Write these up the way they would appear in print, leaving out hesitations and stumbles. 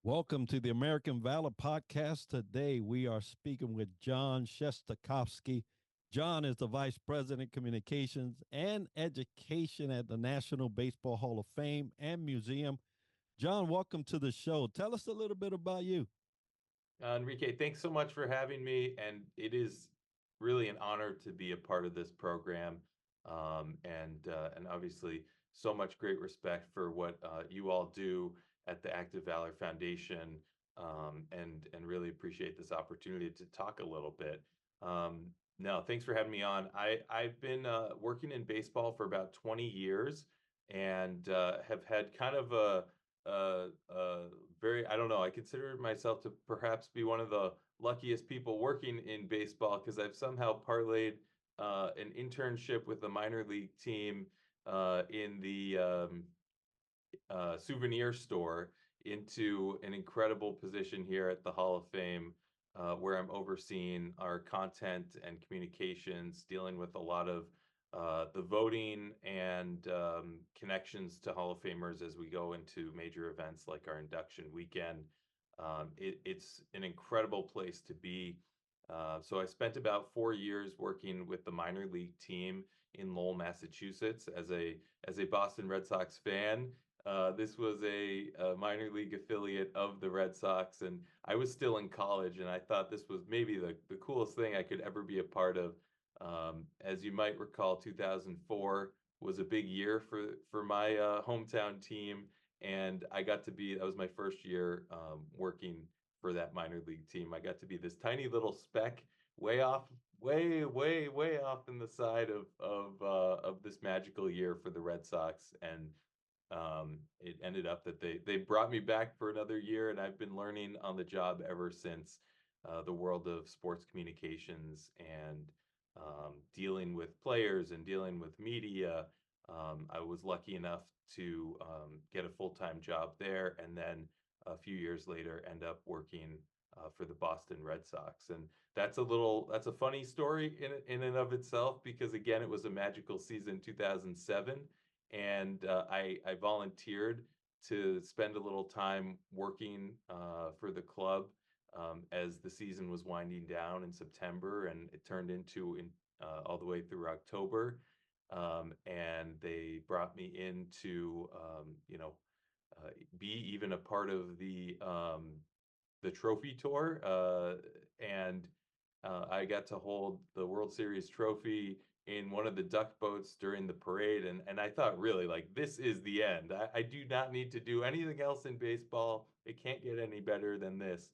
Welcome to the American Valor podcast. Today we are speaking with Jon Shestakofsky. Jon is the Vice President Communications and Education at the National Baseball Hall of Fame and Museum. Jon, welcome to the show. Tell us a little bit about you. Enrique, thanks so much for having me. And it is really an honor to be a part of this program. And obviously, so much great respect for what you all do at the Active Valor Foundation. And really appreciate this opportunity to talk a little bit. No, thanks for having me on. I've been working in baseball for about 20 years and have had kind of a very, I don't know, I consider myself to perhaps be one of the luckiest people working in baseball because I've somehow parlayed an internship with the minor league team in the souvenir store into an incredible position here at the Hall of Fame, where I'm overseeing our content and communications, dealing with a lot of the voting and connections to Hall of Famers as we go into major events like our induction weekend. It's an incredible place to be. So I spent about 4 years working with the minor league team in Lowell, Massachusetts, as a Boston Red Sox fan. This was a minor league affiliate of the Red Sox, and I was still in college, and I thought this was maybe the coolest thing I could ever be a part of. As you might recall, 2004 was a big year for my hometown team, and I got to be, that was my first year working for that minor league team. I got to be this tiny little speck way off, way off in the side of this magical year for the Red Sox. And it ended up that they brought me back for another year, and I've been learning on the job ever since. The world of sports communications and dealing with players and dealing with media. I was lucky enough to get a full-time job there, and then a few years later end up working for the Boston Red Sox. And that's a funny story in and of itself, because again, it was a magical season 2007, and I volunteered to spend a little time working for the club as the season was winding down in September, and it turned into all the way through October. And they brought me in to, be even a part of the trophy tour, and I got to hold the World Series trophy in one of the duck boats during the parade, and I thought, really, like, this is the end. I do not need to do anything else in baseball. It can't get any better than this.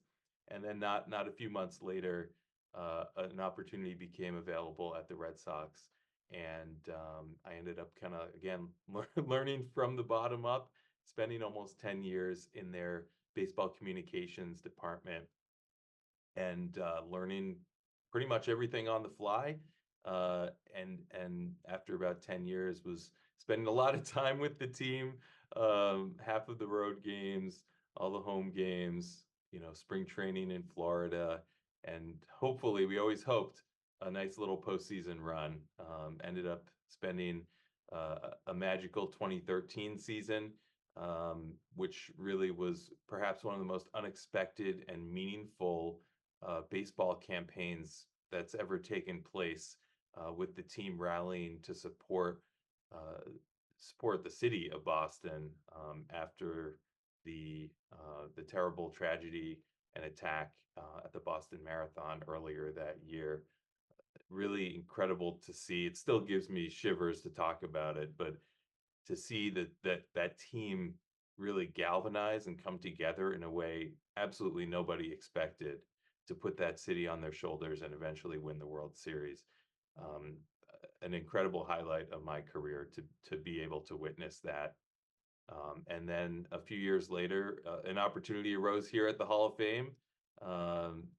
And then not a few months later, an opportunity became available at the Red Sox, and I ended up kind of again learning from the bottom up, spending almost 10 years in their baseball communications department, and learning pretty much everything on the fly. And after about 10 years, was spending a lot of time with the team, half of the road games, all the home games, spring training in Florida, and hopefully, we always hoped, a nice little postseason run. Ended up spending a magical 2013 season, which really was perhaps one of the most unexpected and meaningful baseball campaigns that's ever taken place, with the team rallying to uh, support the city of Boston after the terrible tragedy and attack at the Boston Marathon earlier that year. Really incredible to see. It still gives me shivers to talk about it, but to see that team really galvanize and come together in a way absolutely nobody expected, to put that city on their shoulders and eventually win the World Series. Um, an incredible highlight of my career to be able to witness that. And then a few years later, an opportunity arose here at the Hall of Fame,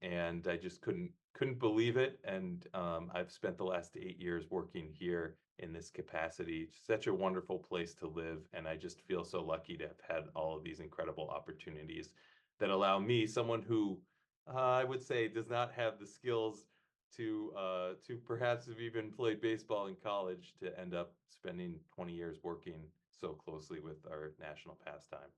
and I just couldn't believe it. And I've spent the last 8 years working here in this capacity. Such a wonderful place to live, and I just feel so lucky to have had all of these incredible opportunities that allow me, someone who I would say does not have the skills to perhaps have even played baseball in college, to end up spending 20 years working so closely with our national pastime.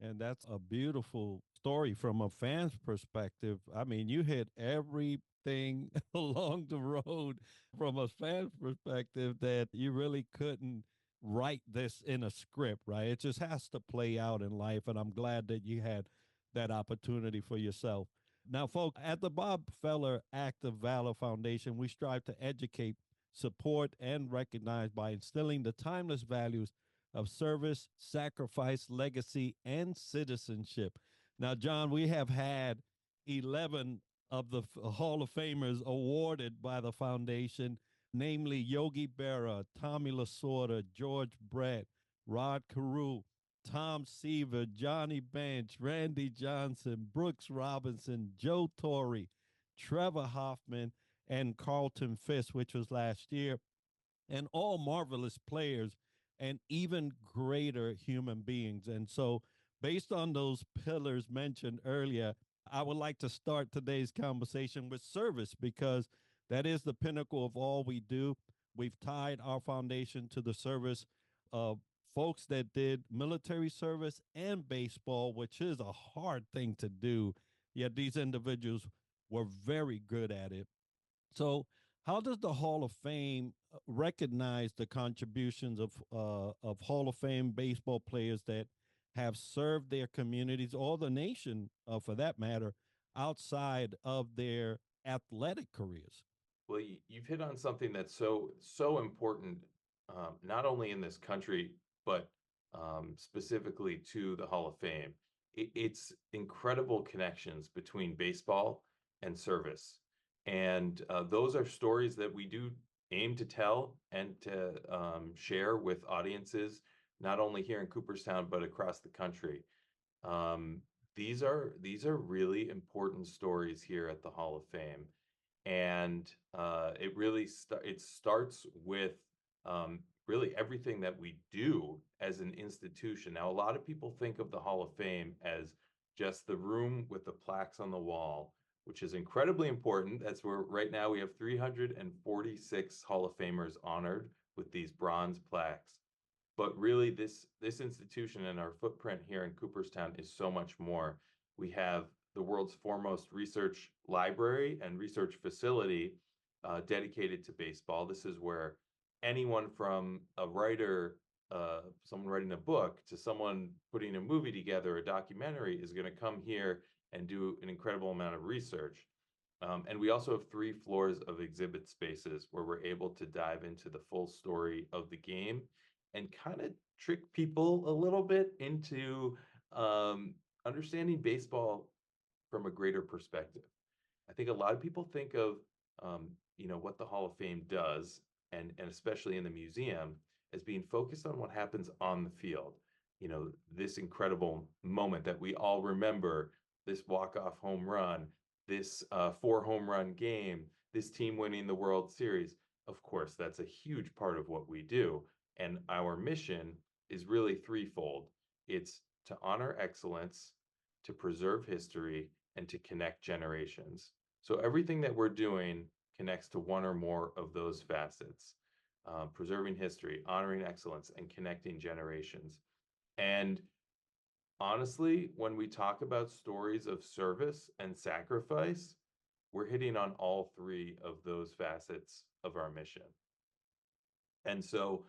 And that's a beautiful story from a fan's perspective. I mean, you hit everything along the road from a fan's perspective that you really couldn't write this in a script, right? It just has to play out in life. And I'm glad that you had that opportunity for yourself. Now, folks, at the Bob Feller Active Valor Foundation, we strive to educate, support, and recognize by instilling the timeless values of service, sacrifice, legacy, and citizenship. Now, John, we have had 11 of the Hall of Famers awarded by the foundation, namely Yogi Berra, Tommy Lasorda, George Brett, Rod Carew, Tom Seaver, Johnny Bench, Randy Johnson, Brooks Robinson, Joe Torre, Trevor Hoffman, and Carlton Fisk, which was last year, and all marvelous players and even greater human beings. And so, based on those pillars mentioned earlier, I would like to start today's conversation with service because that is the pinnacle of all we do. We've tied our foundation to the service of folks that did military service and baseball, which is a hard thing to do. Yet these individuals were very good at it. So, how does the Hall of Fame recognize the contributions of Hall of Fame baseball players that have served their communities or the nation, for that matter, outside of their athletic careers? Well, you've hit on something that's so important, not only in this country, but specifically to the Hall of Fame. It's incredible connections between baseball and service, and those are stories that we do aim to tell and to share with audiences, not only here in Cooperstown but across the country. Um, these are really important stories here at the Hall of Fame, and it starts with really everything that we do as an institution. Now, a lot of people think of the Hall of Fame as just the room with the plaques on the wall, which is incredibly important. That's where right now we have 346 Hall of Famers honored with these bronze plaques. But really, this institution and our footprint here in Cooperstown is so much more. We have the world's foremost research library and research facility dedicated to baseball. This is where anyone from a writer, someone writing a book, to someone putting a movie together, a documentary, is going to come here and do an incredible amount of research. And we also have 3 floors of exhibit spaces where we're able to dive into the full story of the game and kind of trick people a little bit into um, understanding baseball from a greater perspective. I think a lot of people think of what the Hall of Fame does, and especially in the museum, as being focused on what happens on the field. This incredible moment that we all remember, this walk-off home run, this 4 home run game, this team winning the World Series. Of course, that's a huge part of what we do. And our mission is really threefold. It's to honor excellence, to preserve history, and to connect generations. So everything that we're doing connects to one or more of those facets: preserving history, honoring excellence, and connecting generations. And honestly, when we talk about stories of service and sacrifice, we're hitting on all 3 of those facets of our mission. And so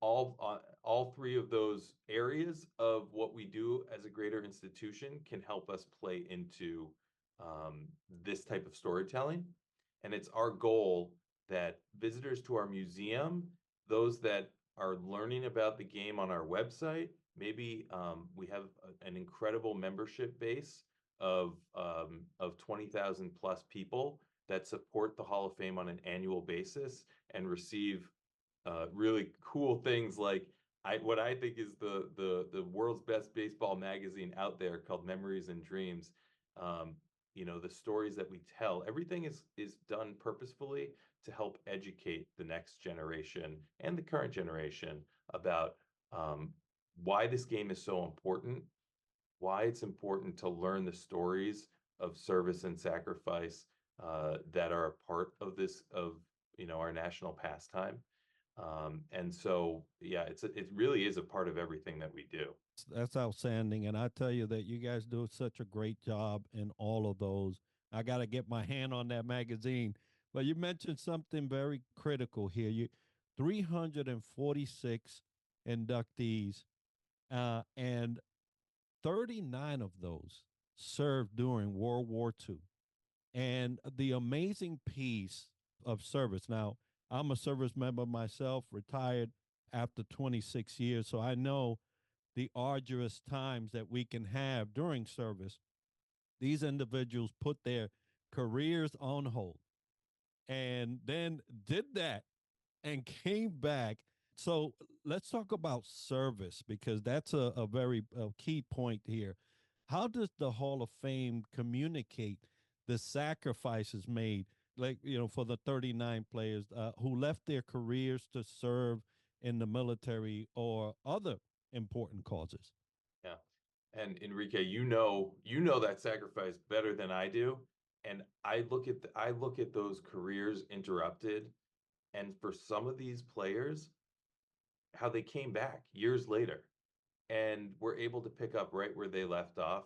all 3 of those areas of what we do as a greater institution can help us play into this type of storytelling. And it's our goal that visitors to our museum, those that are learning about the game on our website, maybe we have an incredible membership base of 20,000 plus people that support the Hall of Fame on an annual basis and receive really cool things like what I think is the world's best baseball magazine out there, called Memories and Dreams. The stories that we tell, everything is done purposefully to help educate the next generation and the current generation about why this game is so important, why it's important to learn the stories of service and sacrifice that are a part of this, of our national pastime. And so, yeah, it really is a part of everything that we do. That's outstanding. And I tell you that you guys do such a great job in all of those. I got to get my hand on that magazine. But you mentioned something very critical here. You 346 inductees, and 39 of those served during World War II. And the amazing piece of service. Now, I'm a service member myself, retired after 26 years, so I know the arduous times that we can have during service. These individuals put their careers on hold and then did that and came back. So let's talk about service because that's a very key point here. How does the Hall of Fame communicate the sacrifices made, like, for the 39 players who left their careers to serve in the military or other important causes? Yeah. And Enrique, you know that sacrifice better than I do. And I look at those careers interrupted, and for some of these players, how they came back years later and were able to pick up right where they left off.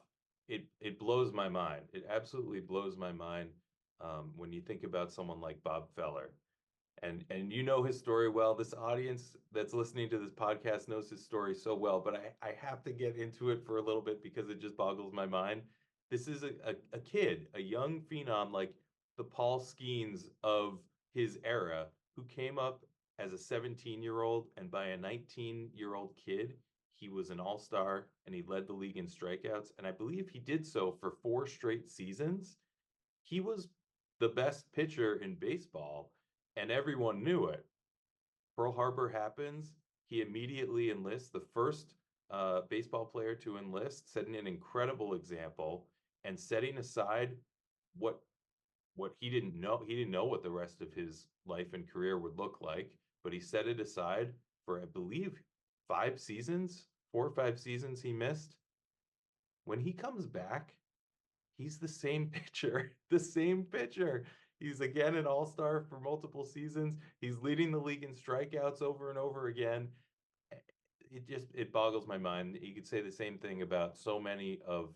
It blows my mind. It absolutely blows my mind when you think about someone like Bob Feller, and you know his story well. This audience that's listening to this podcast knows his story so well, but I have to get into it for a little bit because it just boggles my mind. This is a kid, a young phenom, like the Paul Skeens of his era, who came up as a 17-year-old, and by a 19-year-old kid, he was an all-star and he led the league in strikeouts. And I believe he did so for 4 straight seasons. He was the best pitcher in baseball, and everyone knew it. Pearl Harbor happens. He immediately enlists, the first baseball player to enlist, setting an incredible example and setting aside what he didn't know. He didn't know what the rest of his life and career would look like, but he set it aside for, I believe, 5 seasons, 4 or 5 seasons he missed. When he comes back, he's the same pitcher, the same pitcher. He's again an all-star for multiple seasons. He's leading the league in strikeouts over and over again. It boggles my mind. You could say the same thing about so many of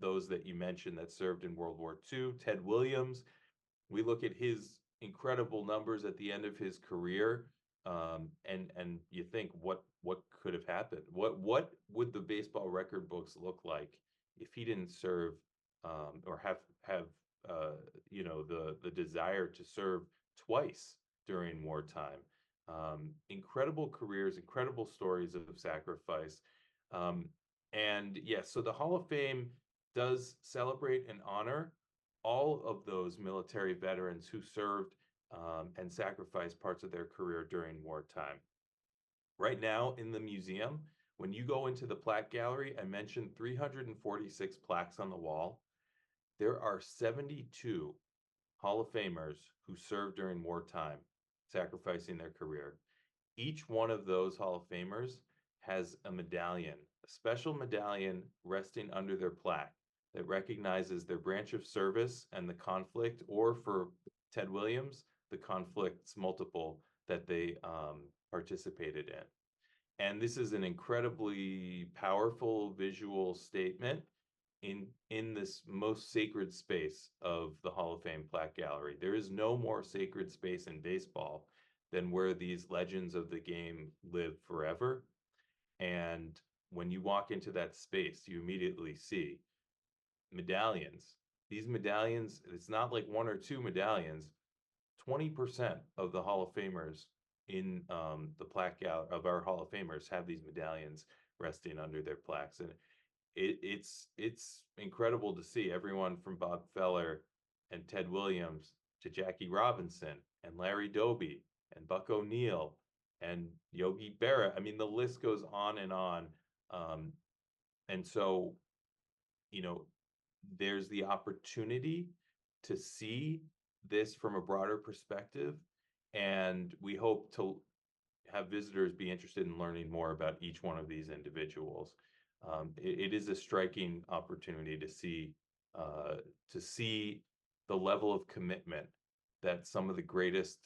those that you mentioned that served in World War II. Ted Williams, we look at his incredible numbers at the end of his career, and you think what could have happened? What would the baseball record books look like if he didn't serve, or have the desire to serve twice during wartime? Incredible careers, incredible stories of sacrifice. Um, and yes, so the Hall of Fame does celebrate and honor all of those military veterans who served and sacrificed parts of their career during wartime. Right now in the museum, when you go into the plaque gallery, I mentioned 346 plaques on the wall. There are 72 Hall of Famers who served during wartime, sacrificing their career. Each one of those Hall of Famers has a medallion, a special medallion resting under their plaque that recognizes their branch of service and the conflict, or for Ted Williams, the conflicts multiple that they participated in. And this is an incredibly powerful visual statement in this most sacred space of the Hall of Fame plaque gallery. There is no more sacred space in baseball than where these legends of the game live forever. And when you walk into that space, you immediately see medallions. These medallions, it's not like one or two medallions. 20% of the Hall of Famers in the plaque of our Hall of Famers have these medallions resting under their plaques, and it's incredible to see everyone from Bob Feller and Ted Williams to Jackie Robinson and Larry Doby and Buck O'Neill and Yogi Berra. I mean, the list goes on and on. Um, and so, you know, there's the opportunity to see this from a broader perspective. And we hope to have visitors be interested in learning more about each one of these individuals. It is a striking opportunity uh, to see the level of commitment that some of the greatest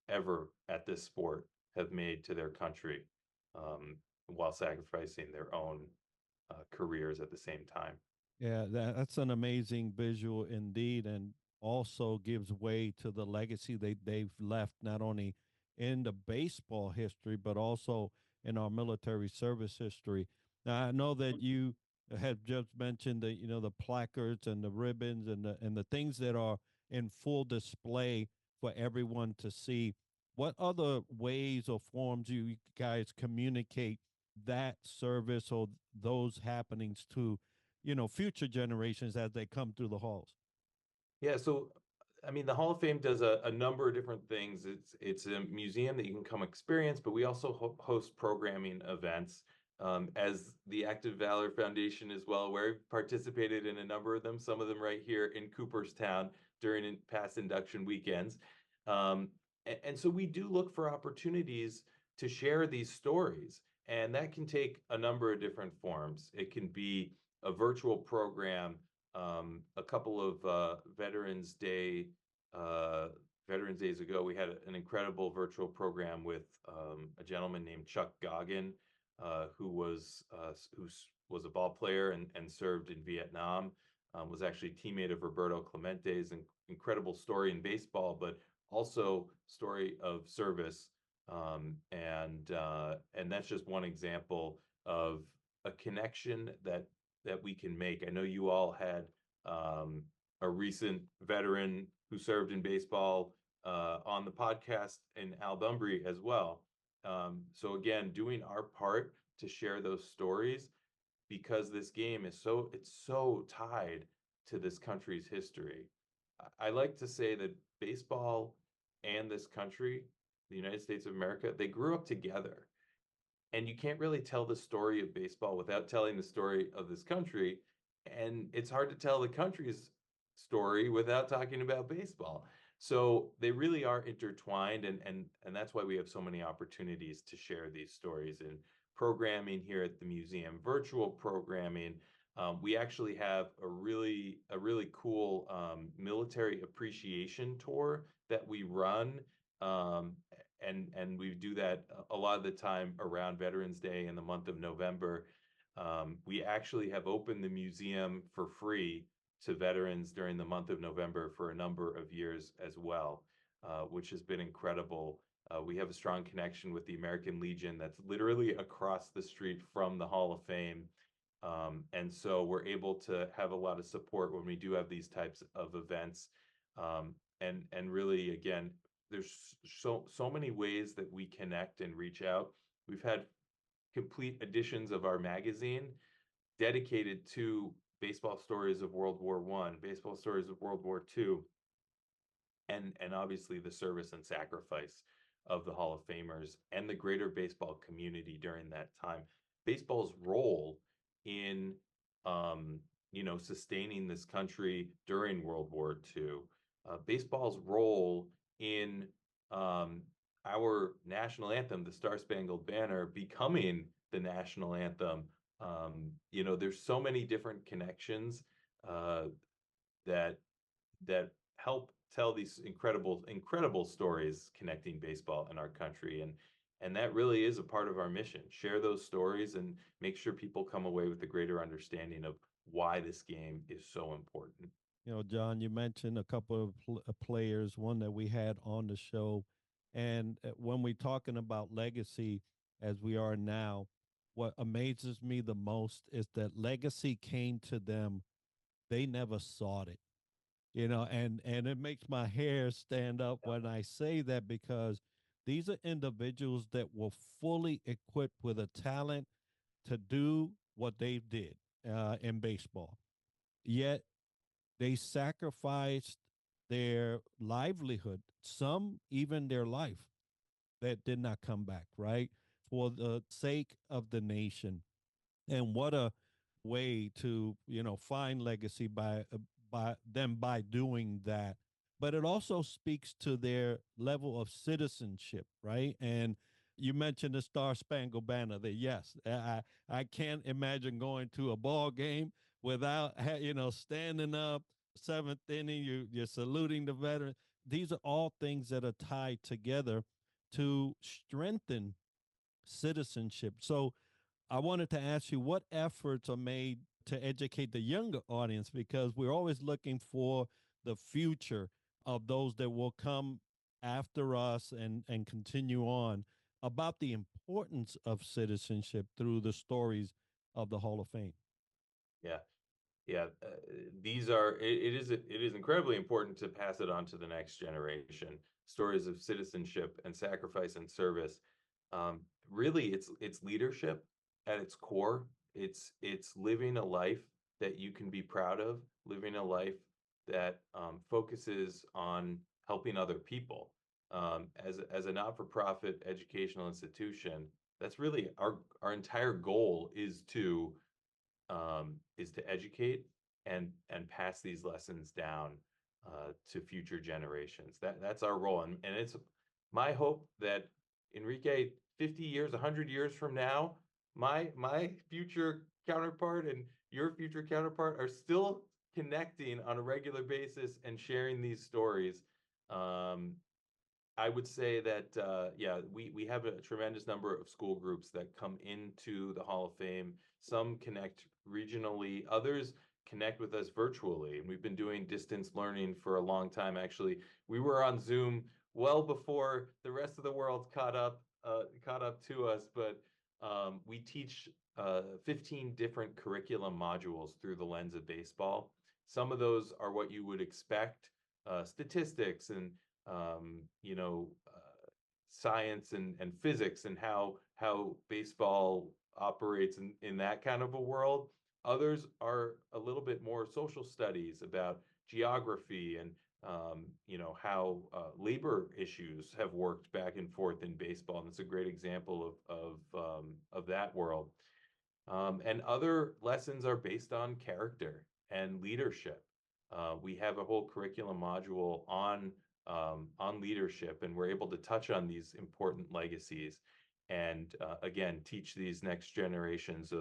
ever at this sport have made to their country, um, while sacrificing their own careers at the same time. Yeah, that's an amazing visual indeed, and also gives way to the legacy they've left not only in the baseball history but also in our military service history. Now, I know that you had just mentioned the the placards and the ribbons and the things that are in full display for everyone to see. What other ways or forms you guys communicate that service or those happenings to future generations as they come through the halls? Yeah, so I mean, the Hall of Fame does a number of different things. It's a museum that you can come experience, but we also host programming events. As the Active Valor Foundation as well, where I've participated in a number of them, some of them right here in Cooperstown during past induction weekends. And so we do look for opportunities to share these stories, and that can take a number of different forms. It can be a virtual program. A couple of uh, Veterans Days ago, we had an incredible virtual program with a gentleman named Chuck Goggin, who was a ball player and served in Vietnam. Was actually a teammate of Roberto Clemente's, incredible story in baseball, but also story of service. And that's just one example of a connection that we can make. I know you all had um, a recent veteran who served in baseball on the podcast in Al Dumbry as well. So again, doing our part to share those stories, because this game is it's so tied to this country's history. I like to say that baseball and this country, the United States of America, they grew up together. And you can't really tell the story of baseball without telling the story of this country. And it's hard to tell the country's story without talking about baseball. So they really are intertwined, and that's why we have so many opportunities to share these stories in programming here at the museum, virtual programming. We actually have a really cool military appreciation tour that we run, um, and we do that a lot of the time around Veterans Day in the month of November. We actually have opened the museum for free to veterans during the month of November for a number of years as well, which has been incredible. We have a strong connection with the American Legion that's literally across the street from the Hall of Fame. And so we're able to have a lot of support when we do have these types of events. And really, again, there's so many ways that we connect and reach out. We've had complete editions of our magazine dedicated to baseball stories of World War I, baseball stories of World War II, and obviously the service and sacrifice of the Hall of Famers and the greater baseball community during that time. Baseball's role in sustaining this country during World War II, baseball's role in our national anthem, the Star Spangled Banner, becoming the national anthem. There's so many different connections uh, that that help tell these incredible stories connecting baseball in our country, and that really is a part of our mission. Share those stories and make sure people come away with a greater understanding of why this game is so important. John, you mentioned a couple of players, one that we had on the show. And when we're talking about legacy as we are now, what amazes me the most is that legacy came to them. They never sought it, and it makes my hair stand up when I say that, because these are individuals that were fully equipped with a talent to do what they did in baseball. Yet they sacrificed their livelihood, some even their life, that did not come back, right? For the sake of the nation. And what a way to, find legacy by doing that. But it also speaks to their level of citizenship, right? And you mentioned the Star Spangled Banner. That yes, I can't imagine going to a ball game without standing up, seventh inning. You're saluting the veteran. these are all things that are tied together to strengthen citizenship. So I wanted to ask you what efforts are made to educate the younger audience, because we're always looking for the future of those that will come after us and continue on, about the importance of citizenship through the stories of the Hall of Fame. Yeah. Yeah, it is incredibly important to pass it on to the next generation. Stories of citizenship and sacrifice and service. Really, it's leadership at its core. It's living a life that you can be proud of, living a life that focuses on helping other people. As a not-for-profit educational institution, that's really our entire goal is to educate and pass these lessons down to future generations. That's our role, and it's my hope that Enrique, 50 years, 100 years from now, my future counterpart and your future counterpart are still connecting on a regular basis and sharing these stories. Um, I would say that yeah, we have a tremendous number of school groups that come into the Hall of Fame. Some connect regionally, others connect with us virtually. And we've been doing distance learning for a long time. Actually, we were on Zoom well before the rest of the world caught up to us. But we teach 15 different curriculum modules through the lens of baseball. Some of those are what you would expect, statistics and you know, science and physics and how baseball operates in that kind of a world. Others are a little bit more social studies about geography and you know, how labor issues have worked back and forth in baseball, and it's a great example of that world. And other lessons are based on character and leadership. We have a whole curriculum module on leadership, and we're able to touch on these important legacies and again teach these next generations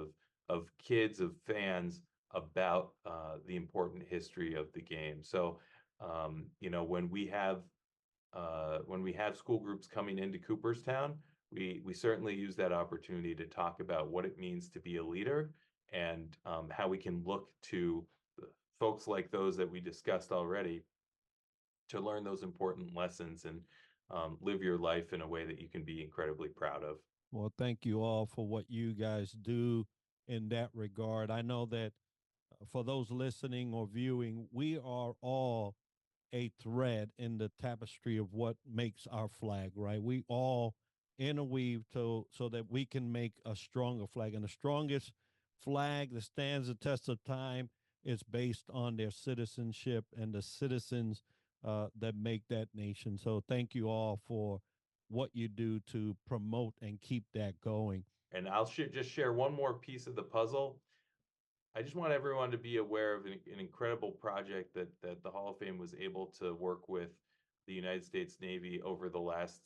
of kids, of fans, about the important history of the game. So you know, when we have school groups coming into Cooperstown, we certainly use that opportunity to talk about what it means to be a leader and how we can look to folks like those that we discussed already to learn those important lessons and live your life in a way that you can be incredibly proud of. Well, thank you all for what you guys do in that regard. I know that for those listening or viewing, we are all a thread in the tapestry of what makes our flag, right? We all interweave so that we can make a stronger flag. And the strongest flag that stands the test of time is based on their citizenship and the citizens that make that nation. So thank you all for what you do to promote and keep that going. And I'll just share one more piece of the puzzle. I just want everyone to be aware of an incredible project that the Hall of Fame was able to work with the United States Navy over the last,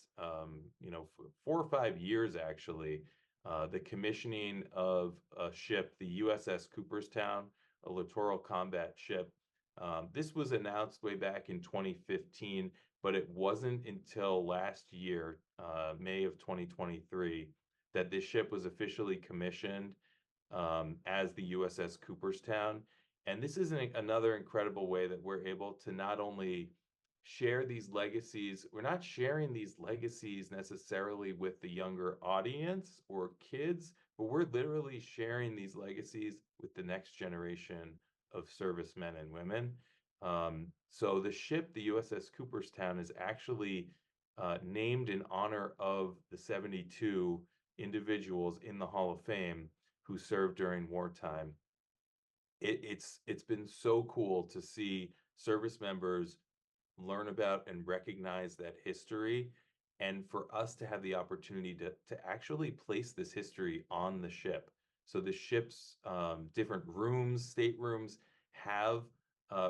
you know, 4 or 5 years actually. The commissioning of a ship, the USS Cooperstown, a littoral combat ship. This was announced way back in 2015, but it wasn't until last year, May of 2023, that this ship was officially commissioned as the USS Cooperstown. And this is another incredible way that we're able to not only share these legacies, we're not sharing these legacies necessarily with the younger audience or kids, but we're literally sharing these legacies with the next generation of servicemen and women. So the ship, the USS Cooperstown, is actually named in honor of the 72 individuals in the Hall of Fame who served during wartime. It's been so cool to see service members learn about and recognize that history, and for us to have the opportunity to actually place this history on the ship. So the ship's different rooms, staterooms, have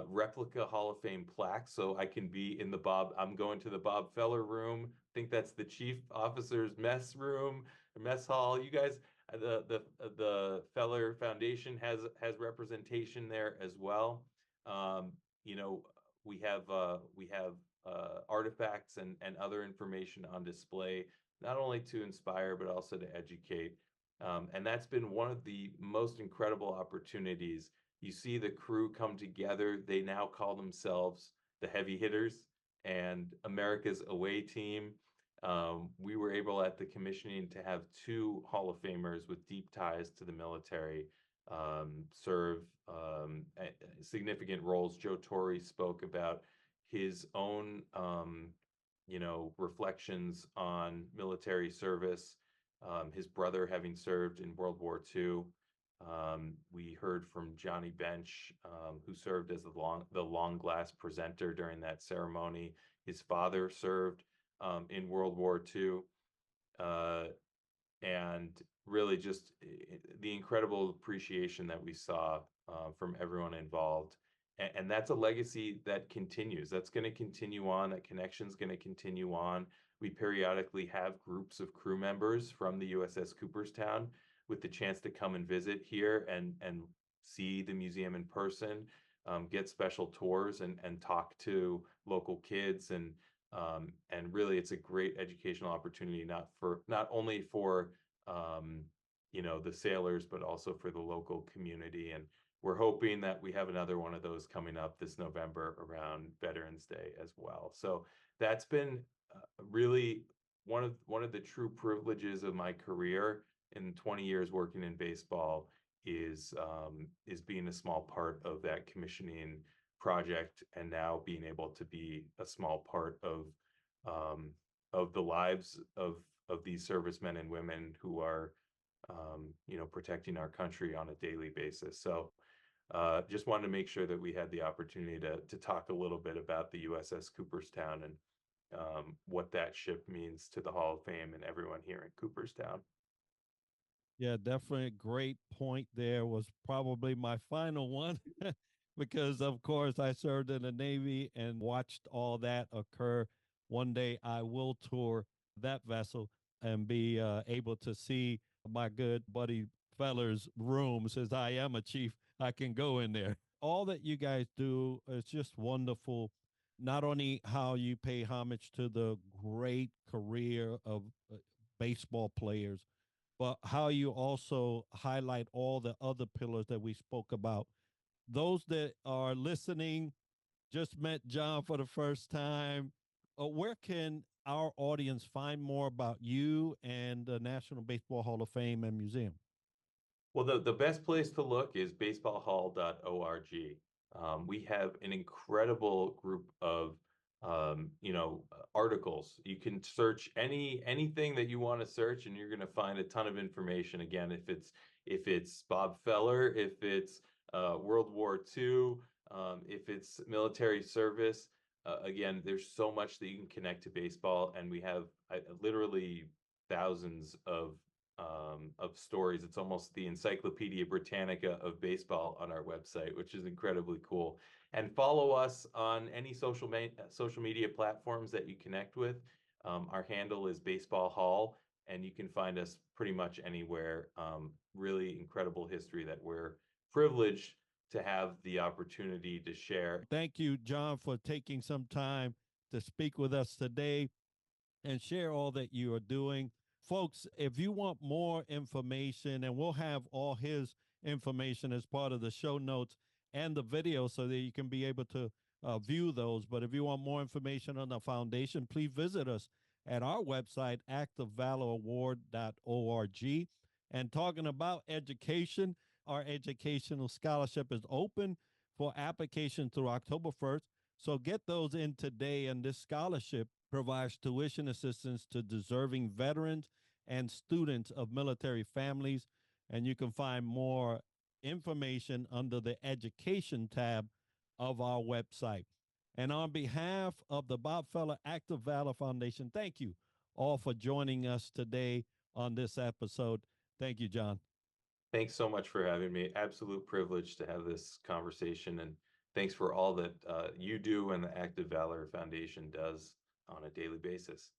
replica Hall of Fame plaques. So I can be in I'm going to the Bob Feller room. I think that's the chief officer's mess room, mess hall. You guys, the Feller Foundation has representation there as well. You know, we have artifacts and other information on display, not only to inspire, but also to educate. And that's been one of the most incredible opportunities. You see the crew come together. They now call themselves the Heavy Hitters and America's away team. We were able at the commissioning to have two Hall of Famers with deep ties to the military serve significant roles. Joe Torre spoke about his own, reflections on military service, his brother having served in World War II. We heard from Johnny Bench, who served as the long glass presenter during that ceremony. His father served in World War II. Uh, and really just the incredible appreciation that we saw from everyone involved. And that's a legacy that continues. That's going to continue on. That connection's going to continue on. We periodically have groups of crew members from the USS Cooperstown with the chance to come and visit here and see the museum in person, get special tours and talk to local kids and really it's a great educational opportunity not only for the sailors but also for the local community, and we're hoping that we have another one of those coming up this November around Veterans Day as well. So that's been really one of the true privileges of my career in 20 years working in baseball is being a small part of that commissioning project and now being able to be a small part of the lives of these servicemen and women who are protecting our country on a daily basis. So just wanted to make sure that we had the opportunity to talk a little bit about the USS Cooperstown and what that ship means to the Hall of Fame and everyone here in Cooperstown. Yeah, definitely a great point there. Was probably my final one because, of course, I served in the Navy and watched all that occur. One day I will tour that vessel and be able to see my good buddy Feller's room. Since I am a chief, I can go in there. All that you guys do is just wonderful. Not only how you pay homage to the great career of baseball players, but how you also highlight all the other pillars that we spoke about. Those that are listening just met Jon for the first time. Where can our audience find more about you and the National Baseball Hall of Fame and Museum? Well, the best place to look is baseballhall.org. We have an incredible group of articles. You can search anything that you want to search, and you're going to find a ton of information. Again, if it's Bob Feller, if it's World War II, if it's military service. Again, there's so much that you can connect to baseball, and we have literally thousands of stories. It's almost the Encyclopedia Britannica of baseball on our website, which is incredibly cool. And follow us on any social media platforms that you connect with. Our handle is Baseball Hall, and you can find us pretty much anywhere. Really incredible history that we're privileged to have the opportunity to share. Thank you, Jon, for taking some time to speak with us today and share all that you are doing. Folks, if you want more information, and we'll have all his information as part of the show notes and the video so that you can be able to view those. But if you want more information on the foundation, please visit us at our website, actofvaloraward.org. And talking about education, our educational scholarship is open for application through October 1st. So get those in today, and this scholarship provides tuition assistance to deserving veterans and students of military families. And you can find more information under the education tab of our website. And on behalf of the Bob Feller Active Valor Foundation, thank you all for joining us today on this episode. Thank you, Jon. Thanks so much for having me. Absolute privilege to have this conversation, and thanks for all that you do and the Active Valor Foundation does on a daily basis.